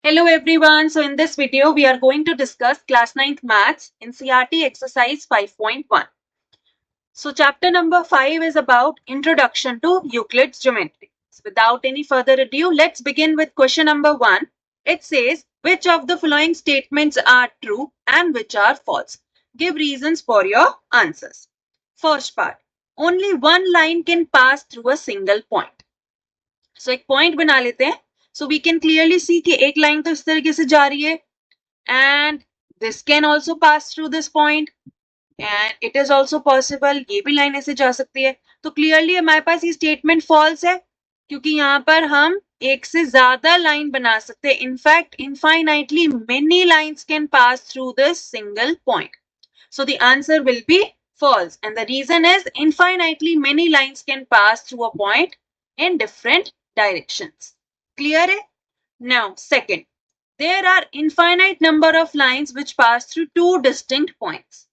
Hello everyone. So in this video, we are going to discuss class 9th maths NCERT exercise 5.1. So chapter number 5 is about introduction to Euclid's geometry. So without any further ado, let's begin with question number 1. It says, which of the following statements are true and which are false? Give reasons for your answers. First part, only one line can pass through a single point. So एक point बना लेते हैं. So we can clearly see कि एक line तो इस तरीके से जा रही है and this can also pass through this point and it is also possible ये भी line ऐसे जा सकती है. तो clearly हमारे पास ये statement false है क्योंकि यहाँ पर हम एक से ज्यादा line बना सकते हैं. In fact, infinitely many lines can pass through this single point. So the answer will be false and the reason is infinitely many lines can pass through a point in different directions. Clear है? Now, second, there are infinite number of lines which pass through two distinct points.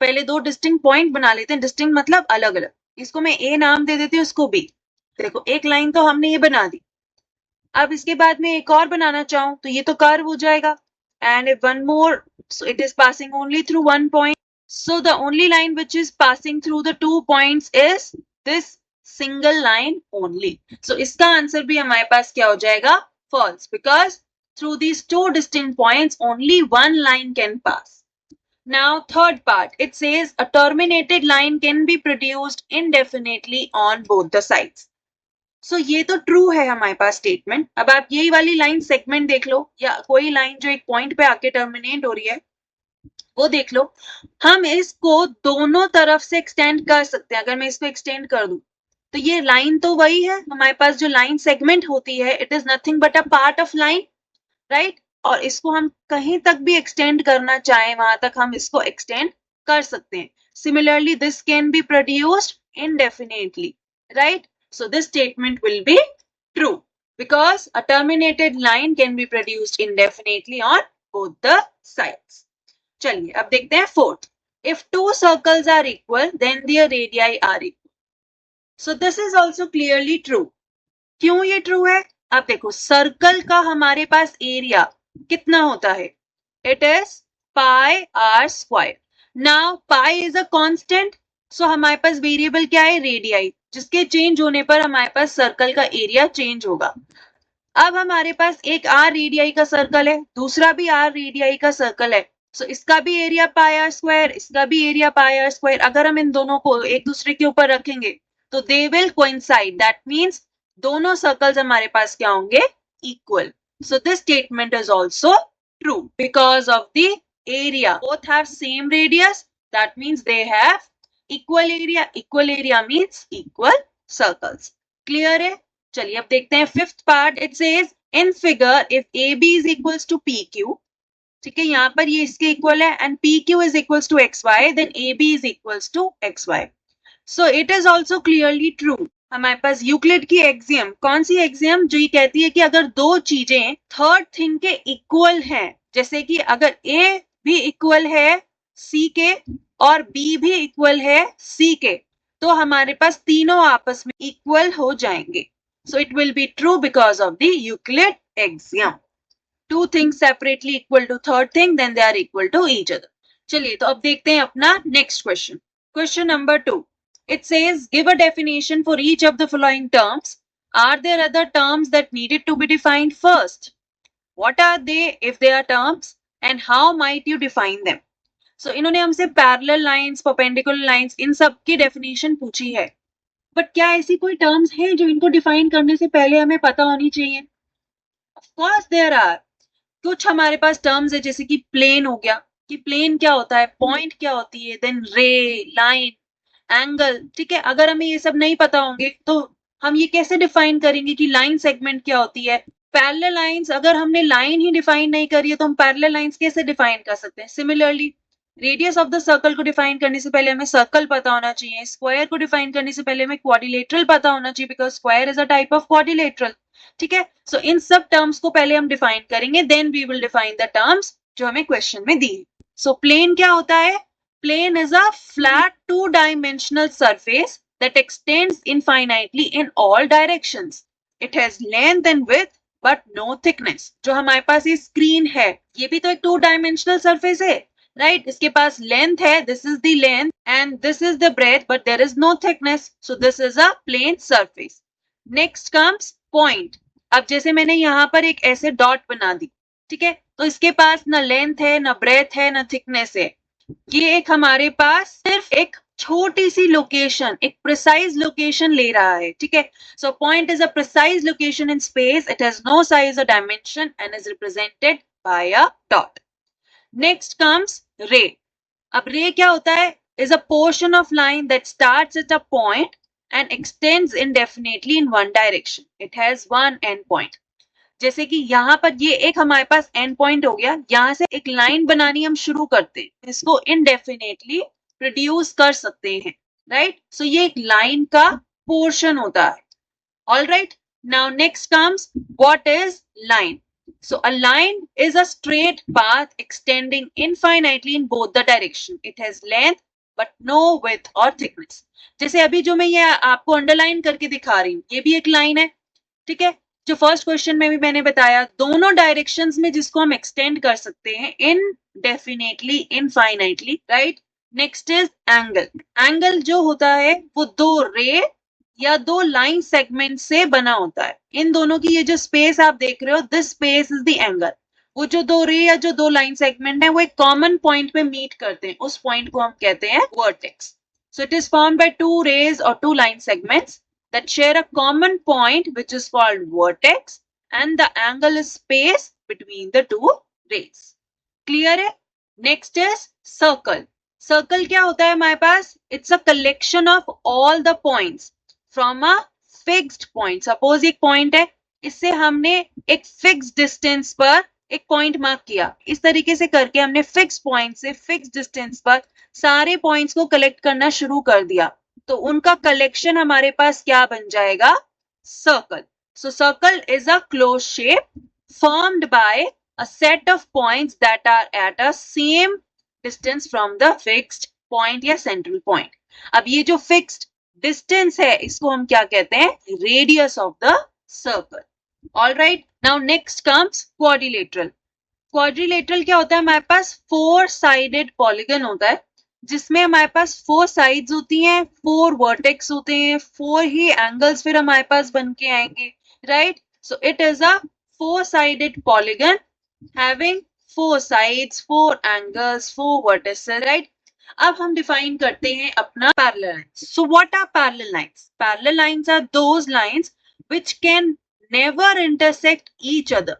पहले दो distinct point बना लेते हैं. Distinct मतलब अलग अलग. इसको मैं A नाम दे देती हूँ, इसको B. देखो एक लाइन तो हमने ये बना दी. अब इसके बाद में एक और बनाना चाहूँ तो ये तो कर्व हो जाएगा. And if one more, so it is passing only through one point. So the only line which is passing through the 2 points is this single line only. So इसका आंसर भी हमारे पास क्या हो जाएगा? False, because through these two distinct points only one line can pass. Now third part, it says a terminated line can be produced indefinitely on both the sides. So ये तो true है हमारे पास statement. अब आप यही वाली line segment देख लो या कोई line जो एक point पे आके terminate हो रही है वो देख लो. हम इसको दोनों तरफ से एक्सटेंड कर सकते हैं. अगर मैं इसको एक्सटेंड कर दूं तो ये लाइन तो वही है. हमारे पास जो लाइन सेगमेंट होती है it is nothing but a part of line, right. और इसको हम कहीं तक भी एक्सटेंड करना चाहें वहां तक हम इसको एक्सटेंड कर सकते हैं. Similarly this can be produced indefinitely, right? So this statement will be true because a terminated line can be produced indefinitely on both the sides. चलिए अब देखते हैं fourth. If two circles are equal, then their radii are equal. So this is also clearly true. क्यों ये true है? अब देखो circle का हमारे पास एरिया कितना होता है? It is pi r square. Now pi is a constant. So हमारे पास वेरिएबल क्या है? रेडियाई, जिसके चेंज होने पर हमारे पास सर्कल का एरिया चेंज होगा. अब हमारे पास एक r रेडियाई का सर्कल है, दूसरा भी r रेडियाई का सर्कल है. So इसका भी एरिया पाई आर स्क्वायर, इसका भी एरिया पाई आर स्क्वायर. अगर हम इन दोनों को एक दूसरे के ऊपर रखेंगे तो they will coincide. That means दोनों सर्कल्स हमारे पास क्या होंगे? Equal. So this statement is also true because of the area. Both have same radius. That means they have equal area. Equal area means equal circles. Clear है? चलिए अब देखते हैं fifth part. It says in figure if A B is equals to P Q. ठीक है, यहाँ पर ये इसके इक्वल है and P Q is equals to X Y, then A B is equals to X Y. So it is also clearly true. हमारे पास Euclid की एक्सियम, कौन सी एक्सियम? जो ये कहती है कि अगर दो चीजें थर्ड थिंग के इक्वल हैं, जैसे कि अगर ए भी इक्वल है सी के और बी भी इक्वल है सी के, तो हमारे पास तीनों आपस में इक्वल हो जाएंगे. So it will be true because of the Euclid axiom. Two things separately equal to third thing, then they are equal to each other. चलिए तो अब देखते हैं अपना next question. Question number 2. It says give a definition for each of the following terms. Are there other terms that needed to be defined first? What are they if they are terms and how might you define them? So इन्होंने हमसे parallel lines, perpendicular lines इन सब की definition पूछी है. But क्या ऐसी कोई terms हैं जो इनको define करने से पहले हमें पता होनी चाहिए? Of course there are. कुछ हमारे पास टर्म्स है जैसे कि प्लेन हो गया, कि प्लेन क्या होता है, पॉइंट क्या होती है, देन रे, लाइन, एंगल. ठीक है, अगर हमें ये सब नहीं पता होंगे तो हम ये कैसे डिफाइन करेंगे कि लाइन सेगमेंट क्या होती है. पैरेलल लाइंस, अगर हमने लाइन ही डिफाइन नहीं करी है तो हम पैरेलल लाइंस कैसे डिफाइन कर सकते हैं. Similarly radius of the circle को डिफाइन करने से पहले हमें सर्कल पता होना चाहिए. स्क्वायर को डिफाइन करने से पहले हमें क्वाड्रिलेटरल पता होना चाहिए because square is a type of quadrilateral. ठीक है, सो इन सब टर्म्स को पहले हम डिफाइन करेंगे, then we will define the terms जो हमें क्वेश्चन में दी. सो प्लेन क्या होता है? Plane is a flat two dimensional surface that extends infinitely in all directions. It has length and width but no thickness. जो हमारे पास ये स्क्रीन है ये भी तो एक 2 डायमेंशनल सरफेस है, राइट? इसके पास लेंथ है, this is the length and this is the breadth, but there is no thickness, so this is a plane surface. Next comes point. अब जैसे मैंने यहाँ पर एक ऐसे डॉट बना दी, ठीक है, तो इसके पास ना लेंथ है, ना ब्रेथ है, ना थिकनेस है। ये एक हमारे पास सिर्फ एक छोटी सी लोकेशन, एक प्रिसाइज लोकेशन ले रहा है, ठीक है। So point is a precise location in space, it has no size और dimension and is represented by a dot. Next comes ray. अब रे क्या होता है? Is a portion of line that starts at a point and extends indefinitely in one direction. It has one end point. जैसे कि यहाँ पर ये एक हमारे पास एंड पॉइंट हो गया, यहाँ से एक लाइन बनानी हम शुरू करते हैं, इसको इनडेफिनेटली प्रोड्यूस कर सकते हैं, राइट? सो ये एक लाइन का पोर्शन होता है। All right, now next comes what is line. So a line is a straight path extending infinitely in both the direction. It has length but no width or thickness. जैसे अभी जो मैं ये आपको underline करके दिखा रही हूँ, ये भी एक लाइन है, ठीक है। जो फर्स्ट क्वेश्चन में भी मैंने बताया, दोनों डायरेक्शंस में जिसको हम एक्सटेंड कर सकते हैं indefinitely, infinitely, right? Next is angle. Angle जो होता है वो दो रे या दो लाइन सेगमेंट से बना होता है। इन दोनों की ये जो स्पेस आप देख रहे हो, this space is the angle. वो जो दो रे या जो दो लाइन सेगमेंट है वो एक कॉमन पॉइंट पे मीट करते हैं, उस पॉइंट को हम कहते हैं vertex. So it is formed by two rays or two line segments that share a common point which is called vertex and the angle is space between the two rays. Clear है? Next is circle. Circle क्या होता है हमारे पास? It's a collection of all the points from a fixed point. Suppose एक point है, इससे हमने एक fixed distance पर एक पॉइंट मार्क किया। इस तरीके से करके हमने फिक्स पॉइंट से फिक्स डिस्टेंस पर सारे पॉइंट्स को कलेक्ट करना शुरू कर दिया, तो उनका कलेक्शन हमारे पास क्या बन जाएगा? Circle. So circle is a close shape formed by a set of points that are at a same distance from the fixed point या सेंट्रल पॉइंट। अब ये जो फिक्स्ड डिस्टेंस है इसको हम क्या कहते हैं? Radius of the circle. All right, now next comes quadrilateral. Quadrilateral क्या होता है? हमारे पास 4 साइडेड पॉलीगन होता है जिसमें हमारे पास 4 साइड्स होती हैं, 4 वर्टेक्स होते हैं, 4 ही एंगल्स फिर हमारे पास बन के आएंगे, right? So it is a 4 sided polygon having 4 sides, 4 angles, 4 vertices, right? अब हम डिफाइन करते हैं अपना parallel lines. So what are parallel lines? Parallel lines are those lines which can never intersect each other.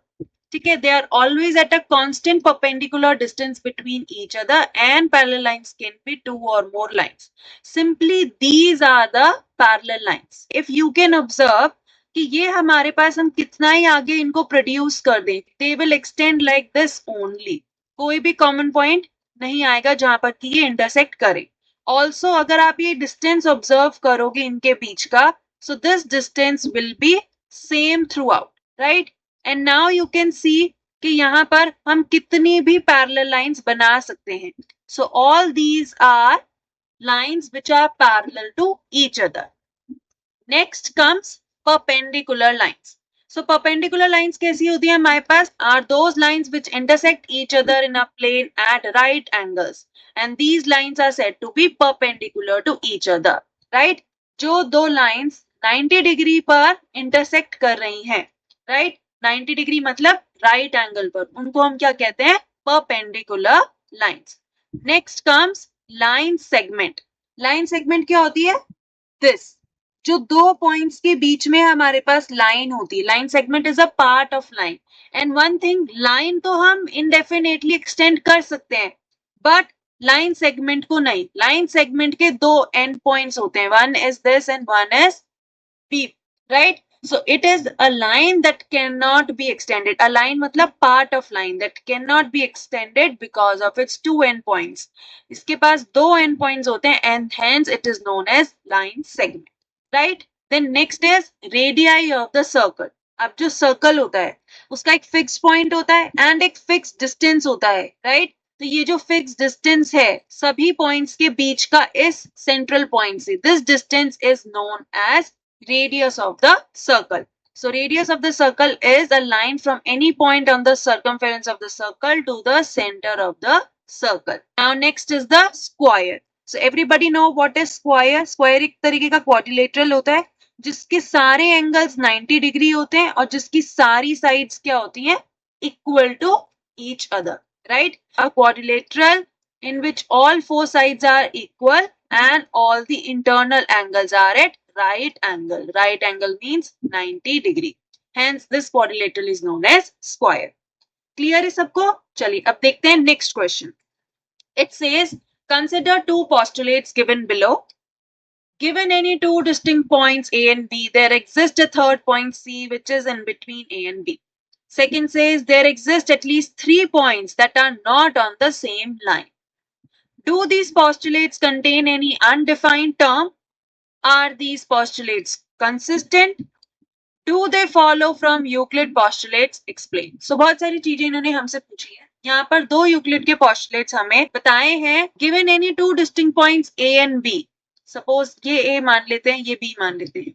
ठीक है, they are always at a constant perpendicular distance between each other and parallel lines can be 2 or more lines. Simply these are the parallel lines. If you can observe कि ये हमारे पास हम कितना ही आगे इनको produce कर दें, they will extend like this only. कोई भी कॉमन पॉइंट नहीं आएगा जहां पर कि ये इंटरसेक्ट करे। ऑल्सो अगर आप ये डिस्टेंस ऑब्जर्व करोगे इनके बीच का, so this distance will be same throughout, right? And now you can see कि यहाँ पर हम कितनी भी parallel lines बना सकते हैं। So all these are lines which are parallel to each other. Next comes perpendicular lines. So perpendicular lines कैसी होती है हमारे पास? Are those lines which intersect each other in a plane at right angles, and these lines are said to be perpendicular to each other, right? जो दो lines 90 degree पर intersect कर रही हैं, राइट? 90 डिग्री मतलब राइट एंगल पर, उनको हम क्या कहते हैं? Perpendicular lines. Next comes line segment. Line segment क्या होती है? दिस, जो दो पॉइंट्स के बीच में हमारे पास लाइन होती है। Line segment is a part of line. And one thing, line तो हम इनडेफिनेटली एक्सटेंड कर सकते हैं, बट लाइन सेगमेंट को नहीं। लाइन सेगमेंट के दो एंड पॉइंट्स होते हैं, one is this and one is B, right? So it is a line that cannot be extended. A line मतलब part of line that cannot be extended because of its 2 endpoints. इसके पास 2 endpoints होते हैं and hence it is known as line segment, right? Then next is radii of the circle. अब जो circle होता है उसका एक fixed point होता है and एक fixed distance होता है, right? तो ये जो fixed distance है सभी points के बीच का इस central point से, this distance is known as radius of the circle. So radius of the circle is a line from any point on the circumference of the circle to the center of the circle. Now next is the square. So everybody know what is square? Square एक तरीके का quadrilateral होता है जिसके सारे angles 90 degree होते हैं और जिसकी सारी sides क्या होती हैं? Equal to each other, right? A quadrilateral in which all four sides are equal and all the internal angles are at right angle. Right angle means 90 degree. Hence, this quadrilateral is known as square. Clear है सबको? चलिए अब देखते हैं next question. It says, consider two postulates given below. Given any two distinct points A and B, there exists a third point C which is in between A and B. Second says, there exist at least 3 points that are not on the same line. Do these postulates contain any undefined term? Are these postulates consistent? Do they follow from Euclid postulates? Explain. So बहुत सारी चीजें इन्होंने हमसे पूछी है. यहाँ पर दो यूक्लिड के postulates हमें बताए हैं. Given any two distinct points A and B. Suppose ये A मान लेते हैं, ये B मान लेते हैं.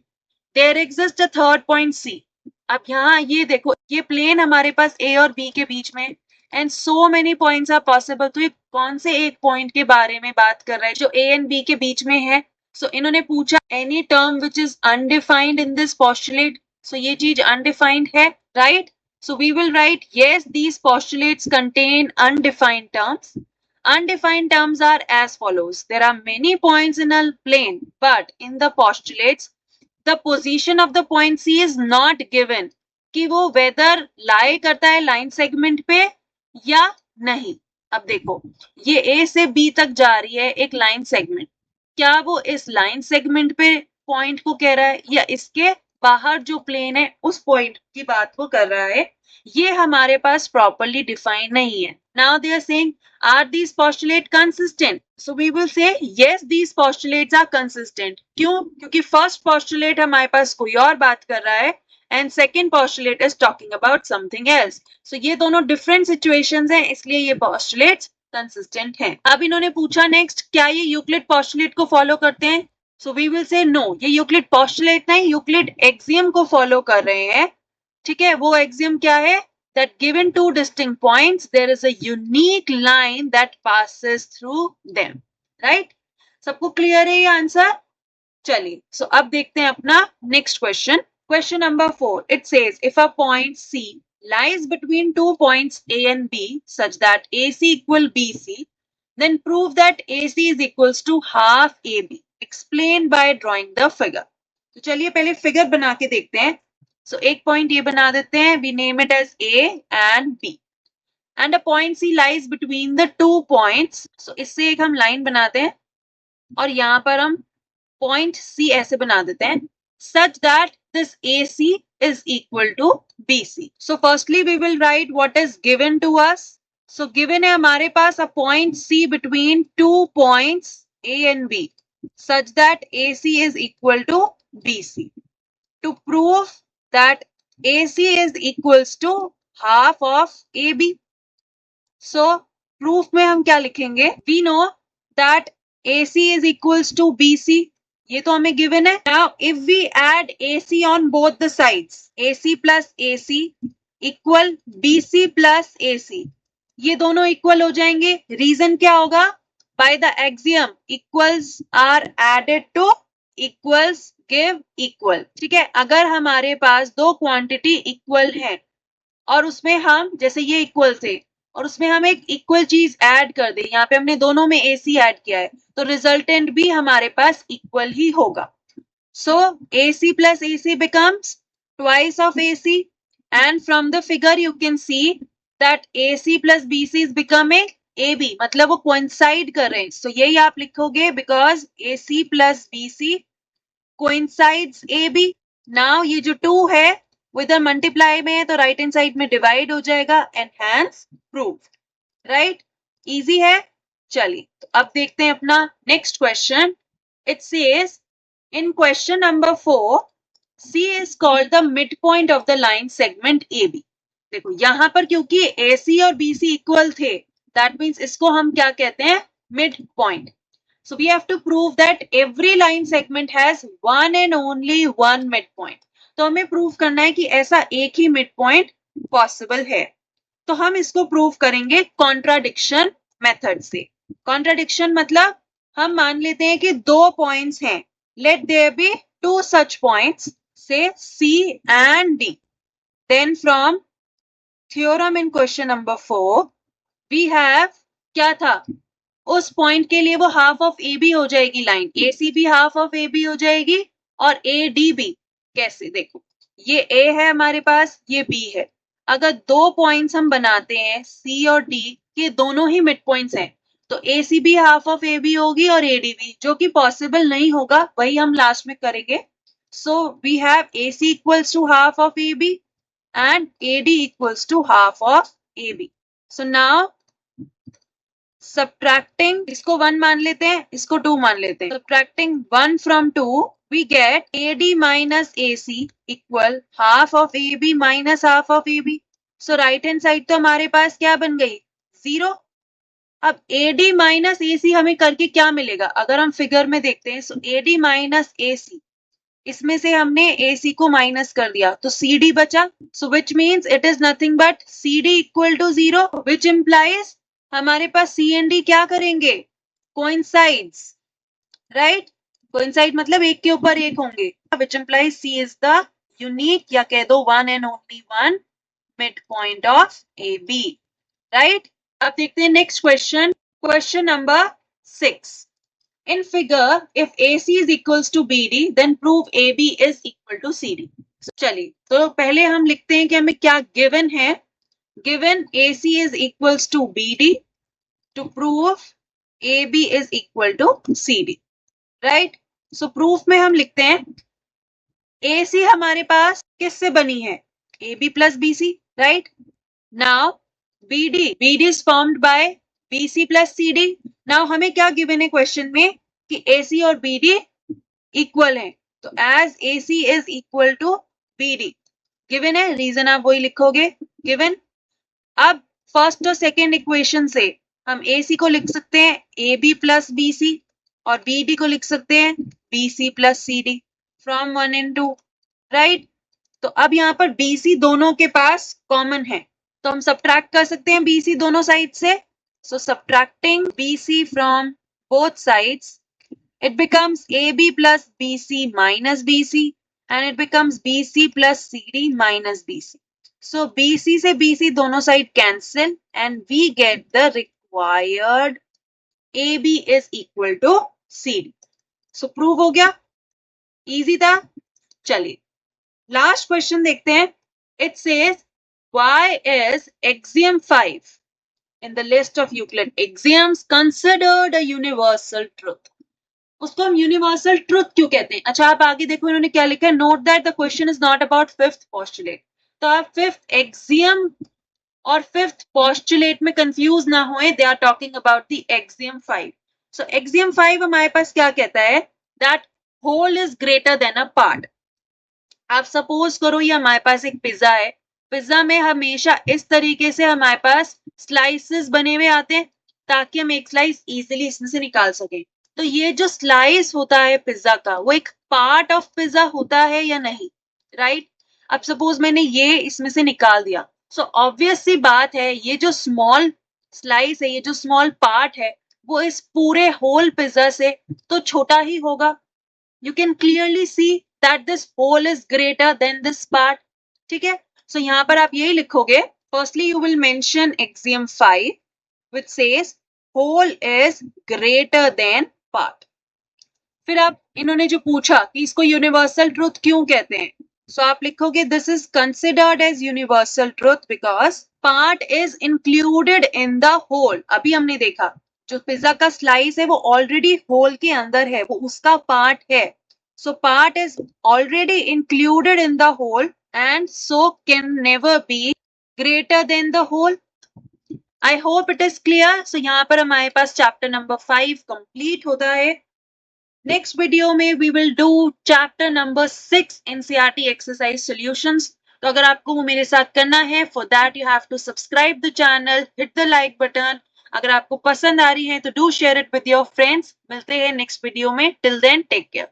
There exists a third point C. अब यहाँ ये देखो, ये प्लेन हमारे पास A और B के बीच में and so many points are possible. तो ये कौन से एक पॉइंट के बारे में बात कर रहा है जो A and B के बीच में है? So इन्होंने पूछा any term which is undefined in this postulate. So ये चीज undefined है, right? So we will write yes, these postulates contain undefined terms. Undefined terms are as follows. There are many points in a plane, but in the postulates, the position of the point C is not given. कि वो whether lie करता है line segment पे या नहीं. अब देखो, ये A से B तक जा रही है एक line segment. क्या वो इस line segment पे point को कह रहा है या इसके बाहर जो plane है उस point की बात को कर रहा है? ये हमारे पास properly defined नहीं है. Now they are saying, are these postulates consistent? So we will say yes, these postulates are consistent. क्यों? क्योंकि first postulate हमारे पास कोई और बात कर रहा है and second postulate is talking about something else. So ये दोनों different situations हैं, इसलिए ये postulates consistent हैं. अब इन्होंने पूछा next, क्या ये Euclid postulate को follow करते हैं? So we will say no, ये Euclid postulate नहीं, Euclid axiom को follow कर रहे हैं. ठीक है, वो axiom क्या है? That given two distinct points, there is a unique line that passes through them. Right? सबको clear है ये आंसर? चलिए, so अब देखते हैं अपना next question. Question number 4. It says, if a point C lies between 2 points A and B such that AC equal BC, then prove that AC is equals to half AB. Explain by drawing the figure. तो चलिए पहले figure बना के देखते हैं. So एक point ये बना देते हैं. We name it as A and B. And a point C lies between the 2 points. So इससे एक हम line बनाते हैं और यहाँ पर हम point C ऐसे बना देते हैं such that this AC is equal to BC. So firstly we will write what is given to us. So given है हमारे पास a point C between 2 points A and B such that AC is equal to BC. To prove that AC is equals to half of AB. So proof में हम क्या लिखेंगे? We know that AC is equals to BC. ये तो हमें given है. Now if we add AC on both the sides, AC plus AC equal BC plus AC. ये दोनों equal हो जाएंगे. Reason क्या होगा? By the axiom, equals are added to equals give equal. ठीक है, अगर हमारे पास दो क्वांटिटी इक्वल हैं और उसमें हम जैसे ये इक्वल थे और उसमें हम एक इक्वल चीज ऐड कर दें, यहाँ पे हमने दोनों में AC ऐड किया है तो रिजल्टेंट भी हमारे पास इक्वल ही होगा. So AC plus AC becomes twice of AC and from the figure you can see that AC plus BC is becoming AB. मतलब वो coincide कर रहे हैं. So यही आप लिखोगे because AC plus BC coincides AB. Now ये जो 2 है वो इधर मल्टीप्लाई में है तो राइट हैंड साइड में डिवाइड हो जाएगा and hence prove. Right, easy है. चलिए तो अब देखते हैं अपना next question. It says in question number 4, C is called the midpoint of the line segment AB. देखो यहाँ पर क्योंकि AC और BC इक्वल थे, that means इसको हम क्या कहते हैं? Mid point. So we have to prove that every line segment has one and only one midpoint. तो हमें प्रूव करना है कि ऐसा एक ही मिड पॉइंट पॉसिबल है। तो हम इसको प्रूव करेंगे कॉन्ट्राडिक्शन मेथड से। कॉन्ट्राडिक्शन मतलब हम मान लेते हैं कि दो पॉइंट्स हैं, let there be two such points से C and D, then from theorem in question number 4 we have क्या था, उस पॉइंट के लिए वो हाफ ऑफ ए बी हो जाएगी, लाइन ए सी भी हाफ ऑफ ए बी हो जाएगी और ए डी भी। कैसे, देखो ये ए है हमारे पास, ये बी है। अगर दो पॉइंट्स हम बनाते हैं सी और डी के दोनों ही मिड पॉइंट्स हैं, तो ए सी भी हाफ ऑफ ए बी होगी और ए डी भी, जो कि पॉसिबल नहीं होगा, वही हम लास्ट में करेंगे। So we have A C equals to half of A B and AD equals to half of AB. So now subtracting, इसको 1 मान लेते हैं, इसको 2 मान लेते हैं. Subtracting 1 from 2, we get AD minus AC equal half of AB minus half of AB. So right hand side तो हमारे पास क्या बन गई, 0. अब AD minus AC हमें करके क्या मिलेगा, अगर हम फिगर में देखते हैं, so AD minus AC, इसमें से हमने AC को माइनस कर दिया तो CD बचा, so which means it is nothing but CD equal to 0, which implies हमारे पास C and D क्या करेंगे, कोइंसाइड्स, राइट। कोइंसाइड मतलब एक के ऊपर एक होंगे, which implies C is the unique, या कह दो one and only one mid point of AB, right. अब देखते हैं next question, question number 6. In figure, if AC is equals to BD, then prove AB is equal to CD. So, चलिए, तो पहले हम लिखते हैं कि हमें क्या गिवन है। Given AC is equals to BD, to prove AB is equal to CD, right? So proof में हम लिखते हैं AC हमारे पास किससे बनी है, AB plus BC, right? Now BD is formed by BC plus CD. Now हमें क्या गिवन है क्वेश्चन में कि AC और BD इक्वल है, तो as AC is equal to BD given है, रीजन आप वही लिखोगे, गिवन। अब फर्स्ट और सेकेंड इक्वेशन से हम AC को लिख सकते हैं AB प्लस BC और BD को लिख सकते हैं BC plus CD from 1 and 2, right. तो अब यहाँ पर BC दोनों के पास कॉमन है, तो हम सब्ट्रैक्ट कर सकते हैं BC दोनों साइड से। So subtracting BC from both sides, it becomes AB plus BC minus BC and it becomes BC plus CD minus BC. So BC से BC दोनों side cancel and we get the required AB is equal to CD. So prove हो गया, easy था। चलिए last question देखते हैं। It says why is axiom 5 in the list of Euclid axioms considered a universal truth? उसको हम universal truth क्यों कहते हैं। अच्छा आप आगे देखो इन्होंने क्या लिखा है, note that the question is not about fifth postulate. तो आप फिफ्थ एक्सियम और फिफ्थ पोस्टुलेट में कंफ्यूज ना होए, they are talking about the axiom 5। So axiom 5 हमारे पास क्या कहता है, that whole is greater than a part. आप सपोज करो ये हमारे पास एक पिज्जा है, पिज्जा में हमेशा इस तरीके से हमारे पास स्लाइसेस बने हुए आते हैं ताकि हम एक स्लाइस इजीली इसमें से निकाल सकें। तो ये जो स्लाइस होता है पिज्जा का, वो एक पार्ट ऑफ पिज्जा होता है या नहीं, राइट। अब सपोज मैंने ये इसमें से निकाल दिया, सो ऑब्वियस सी बात है ये जो स्मॉल स्लाइस है, ये जो स्मॉल पार्ट है, वो इस पूरे होल पिज्जा से तो छोटा ही होगा। You can clearly see that this whole is greater than this part, ठीक है। सो यहाँ पर आप यही लिखोगे, firstly you will mention axiom 5 which says whole is greater than part. फिर आप इन्होंने जो पूछा कि इसको यूनिवर्सल ट्रुथ क्यों कहते हैं, सो आप लिखोगे this is considered as universal truth because part is included in the whole. अभी हमने देखा जो पिज्जा का स्लाइस है वो ऑलरेडी होल के अंदर है, वो उसका पार्ट है। So part is already included in the whole and so can never be greater than the whole. I hope it is clear. So यहाँ पर हमारे पास चैप्टर नंबर 5 कंप्लीट होता है। नेक्स्ट वीडियो में we will do chapter number 6 NCERT exercise solutions. तो अगर आपको वो मेरे साथ करना है, for that you have to subscribe the channel, hit the like button. अगर आपको पसंद आ रही है तो do share it with your friends. मिलते हैं नेक्स्ट वीडियो में, टिल देन टेक केयर।